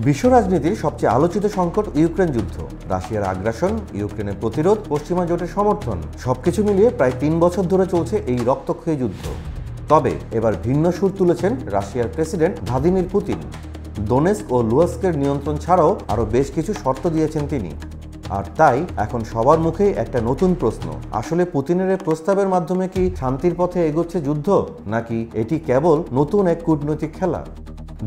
বিশ্ব রাজনীতির সবচেয়ে আলোচিত সংকট ইউক্রেন যুদ্ধ, রাশিয়ার আগ্রাসন, ইউক্রেনের প্রতিরোধ, পশ্চিমা জোটের সমর্থন সবকিছু মিলিয়ে প্রায় ৩ বছর ধরে চলছে এই রক্তক্ষয়ী যুদ্ধ। তবে এবার ভিন্ন সুর তুলেছেন রাশিয়ার প্রেসিডেন্ট ভ্লাদিমির পুতিন। দোনেস্ক ও লুহান্স্কের নিয়ন্ত্রণ ছাড়াও আরও বেশ কিছু শর্ত দিয়েছেন তিনি। আর তাই এখন সবার মুখেই একটা নতুন প্রশ্ন, আসলে পুতিনের এই প্রস্তাবের মাধ্যমে কি শান্তির পথে এগোচ্ছে যুদ্ধ, নাকি এটি কেবল নতুন এক কূটনৈতিক খেলা?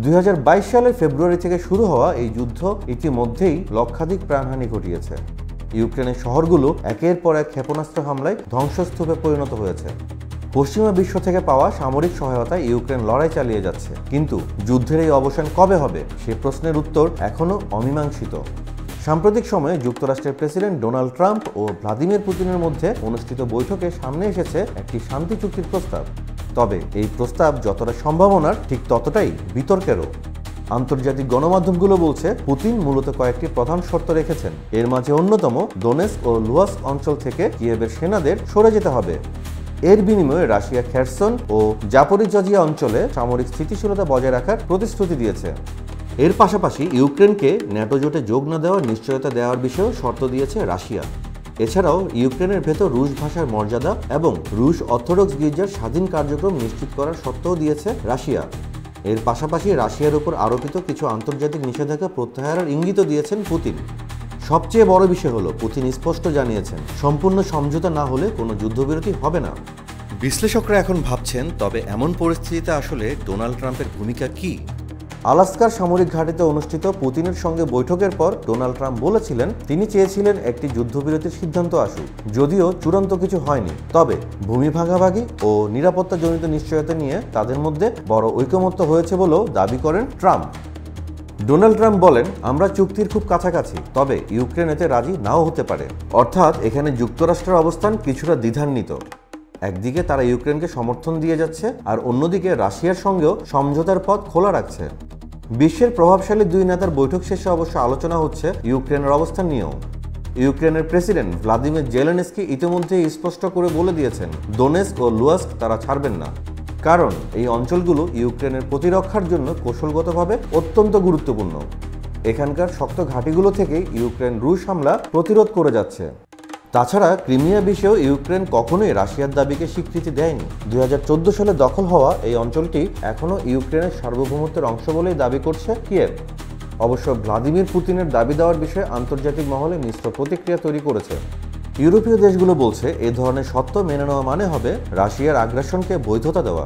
2022 সালের ফেব্রুয়ারি থেকে শুরু হওয়া এই যুদ্ধ ইতিমধ্যেই লক্ষাধিক প্রাণহানি ঘটিয়েছে। ইউক্রেনের শহরগুলো একের পর এক ক্ষেপণাস্ত্র হামলায় ধ্বংসস্তূপে পরিণত হয়েছে। পশ্চিমা বিশ্ব থেকে পাওয়া সামরিক সহায়তায় ইউক্রেন লড়াই চালিয়ে যাচ্ছে, কিন্তু যুদ্ধের এই অবসান কবে হবে সে প্রশ্নের উত্তর এখনও অমীমাংসিত। সাম্প্রতিক সময়ে যুক্তরাষ্ট্রের প্রেসিডেন্ট ডোনাল্ড ট্রাম্প ও ভ্লাদিমির পুতিনের মধ্যে অনুষ্ঠিত বৈঠকে সামনে এসেছে একটি শান্তি চুক্তির প্রস্তাব। তবে এই প্রস্তাব যতটা সম্ভাবনার, ঠিক ততটাই বিতর্কেরও। আন্তর্জাতিক গণমাধ্যমগুলো বলছে পুতিন মূলত কয়েকটি প্রধান শর্ত রেখেছেন। এর মাঝে অন্যতম দোনেস্ক ও লুহান্স্ক অঞ্চল থেকে কিয়েভের সেনাদের সরে যেতে হবে। এর বিনিময়ে রাশিয়া খেরসন ও জাপোরিজজিয়া অঞ্চলে সামরিক স্থিতিশীলতা বজায় রাখার প্রতিশ্রুতি দিয়েছে। এর পাশাপাশি ইউক্রেনকে ন্যাটো জোটে যোগ না দেওয়ার নিশ্চয়তা দেওয়ার বিষয়েও শর্ত দিয়েছে রাশিয়া। এছাড়াও ইউক্রেনের ভেতর রুশ ভাষার মর্যাদা এবং রুশ অর্থোডক্স গির্জার স্বাধীন কার্যক্রম নিশ্চিত করার শর্তও দিয়েছে রাশিয়া। এর পাশাপাশি রাশিয়ার উপর আরোপিত কিছু আন্তর্জাতিক নিষেধাজ্ঞা প্রত্যাহারের ইঙ্গিতও দিয়েছেন পুতিন। সবচেয়ে বড় বিষয় হলো পুতিন স্পষ্ট জানিয়েছেন, সম্পূর্ণ সমঝোতা না হলে কোনো যুদ্ধবিরতি হবে না। বিশ্লেষকরা এখন ভাবছেন, তবে এমন পরিস্থিতিতে আসলে ডোনাল্ড ট্রাম্পের ভূমিকা কী? আলাস্কার সামরিক ঘাঁটিতে অনুষ্ঠিত পুতিনের সঙ্গে বৈঠকের পর ডোনাল্ড ট্রাম্প বলেছিলেন তিনি চেয়েছিলেন একটি যুদ্ধবিরতির সিদ্ধান্ত আসুক, যদিও চূড়ান্ত কিছু হয়নি। তবে ভূমি ভাগাভাগি ও নিরাপত্তাজনিত নিশ্চয়তা নিয়ে তাদের মধ্যে বড় ঐকমত্য হয়েছে বলেও দাবি করেন ট্রাম্প। ডোনাল্ড ট্রাম্প বলেন, আমরা চুক্তির খুব কাছাকাছি, তবে ইউক্রেন এতে রাজি নাও হতে পারে। অর্থাৎ এখানে যুক্তরাষ্ট্রের অবস্থান কিছুটা দ্বিধান্বিত। একদিকে তারা ইউক্রেনকে সমর্থন দিয়ে যাচ্ছে, আর অন্যদিকে রাশিয়ার সঙ্গেও সমঝোতার পথ খোলা রাখছে। বিশ্বের প্রভাবশালী দুই নেতার বৈঠক শেষে অবশ্য আলোচনা হচ্ছে ইউক্রেনের অবস্থান নিয়েও। ইউক্রেনের প্রেসিডেন্ট ভ্লাদিমির জেলেনস্কি ইতিমধ্যেই স্পষ্ট করে বলে দিয়েছেন দোনেস্ক ও লুহান্স্ক তারা ছাড়বেন না, কারণ এই অঞ্চলগুলো ইউক্রেনের প্রতিরক্ষার জন্য কৌশলগতভাবে অত্যন্ত গুরুত্বপূর্ণ। এখানকার শক্ত ঘাঁটিগুলো থেকেই ইউক্রেন রুশ হামলা প্রতিরোধ করে যাচ্ছে। তাছাড়া ক্রিমিয়া বিষয়েও ইউক্রেন কখনোই রাশিয়ার দাবিকে স্বীকৃতি দেয়নি। 2014 সালে দখল হওয়া এই অঞ্চলটি এখনও ইউক্রেনের সার্বভৌমত্বের অংশ বলেই দাবি করছে কিয়েভ। অবশ্য ভ্লাদিমির পুতিনের দাবি দেওয়ার বিষয়ে আন্তর্জাতিক মহলে মিশ্র প্রতিক্রিয়া তৈরি করেছে। ইউরোপীয় দেশগুলো বলছে এ ধরনের সত্য মেনে নেওয়া মানে হবে রাশিয়ার আগ্রাসনকে বৈধতা দেওয়া।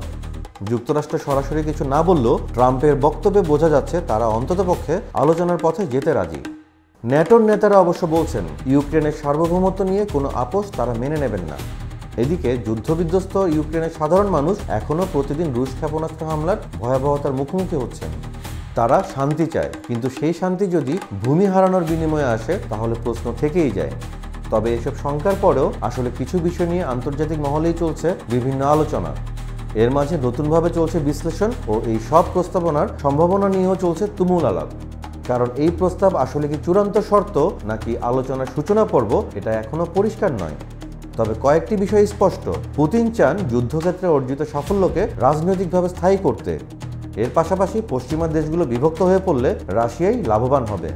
যুক্তরাষ্ট্র সরাসরি কিছু না বললেও ট্রাম্পের বক্তব্যে বোঝা যাচ্ছে তারা অন্ততপক্ষে আলোচনার পথে যেতে রাজি। ন্যাটোর নেতারা অবশ্য বলছেন ইউক্রেনের সার্বভৌমত্ব নিয়ে কোনো আপোষ তারা মেনে নেবেন না। এদিকে যুদ্ধবিধ্বস্ত ইউক্রেনের সাধারণ মানুষ এখনও প্রতিদিন রুশ ক্ষেপণাস্ত্র হামলার ভয়াবহতার মুখোমুখি হচ্ছেন। তারা শান্তি চায়, কিন্তু সেই শান্তি যদি ভূমি হারানোর বিনিময়ে আসে তাহলে প্রশ্ন থেকেই যায়। তবে এসব শঙ্কার পরেও আসলে কিছু বিষয় নিয়ে আন্তর্জাতিক মহলেই চলছে বিভিন্ন আলোচনা। এর মাঝে নতুনভাবে চলছে বিশ্লেষণ ও এই সব প্রস্তাবনার সম্ভাবনা নিয়েও চলছে তুমুল আলাপ। কারণ এই প্রস্তাব আসলে কি চূড়ান্ত শর্ত নাকি আলোচনার সূচনা পর্ব, এটা এখনো পরিষ্কার নয়। তবে কয়েকটি বিষয় স্পষ্ট, পুতিন চান যুদ্ধক্ষেত্রে অর্জিত সাফল্যকে রাজনৈতিকভাবে স্থায়ী করতে। এর পাশাপাশি পশ্চিমা দেশগুলো বিভক্ত হয়ে পড়লে রাশিয়াই লাভবান হবে।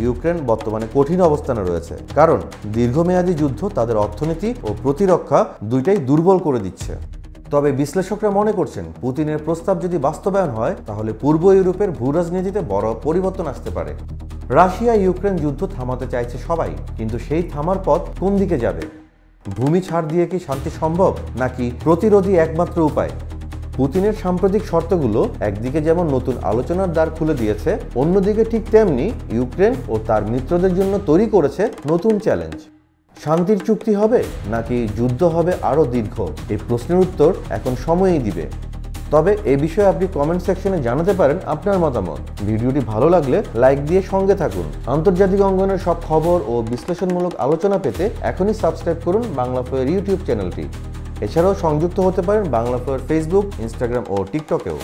ইউক্রেন বর্তমানে কঠিন অবস্থানে রয়েছে, কারণ দীর্ঘমেয়াদী যুদ্ধ তাদের অর্থনীতি ও প্রতিরক্ষা দুইটাই দুর্বল করে দিচ্ছে। তবে বিশ্লেষকরা মনে করছেন পুতিনের প্রস্তাব যদি বাস্তবায়ন হয় তাহলে পূর্ব ইউরোপের ভূরাজনীতিতে বড় পরিবর্তন আসতে পারে। রাশিয়া ইউক্রেন যুদ্ধ থামাতে চাইছে সবাই, কিন্তু সেই থামার পথ কোন দিকে যাবে? ভূমি ছাড় দিয়ে কি শান্তি সম্ভব, নাকি প্রতিরোধী একমাত্র উপায়? পুতিনের সাম্প্রতিক শর্তগুলো একদিকে যেমন নতুন আলোচনার দ্বার খুলে দিয়েছে, অন্যদিকে ঠিক তেমনি ইউক্রেন ও তার মিত্রদের জন্য তৈরি করেছে নতুন চ্যালেঞ্জ। শান্তির চুক্তি হবে নাকি যুদ্ধ হবে আরও দীর্ঘ, এই প্রশ্নের উত্তর এখন সময়ই দিবে। তবে এই বিষয়ে আপনি কমেন্ট সেকশনে জানাতে পারেন আপনার মতামত। ভিডিওটি ভালো লাগলে লাইক দিয়ে সঙ্গে থাকুন। আন্তর্জাতিক অঙ্গনের সব খবর ও বিশ্লেষণমূলক আলোচনা পেতে এখনই সাবস্ক্রাইব করুন বাংলাফয়ের ইউটিউব চ্যানেলটি। এছাড়াও সংযুক্ত হতে পারেন বাংলাফয়ের ফেসবুক, ইনস্টাগ্রাম ও টিকটকেও।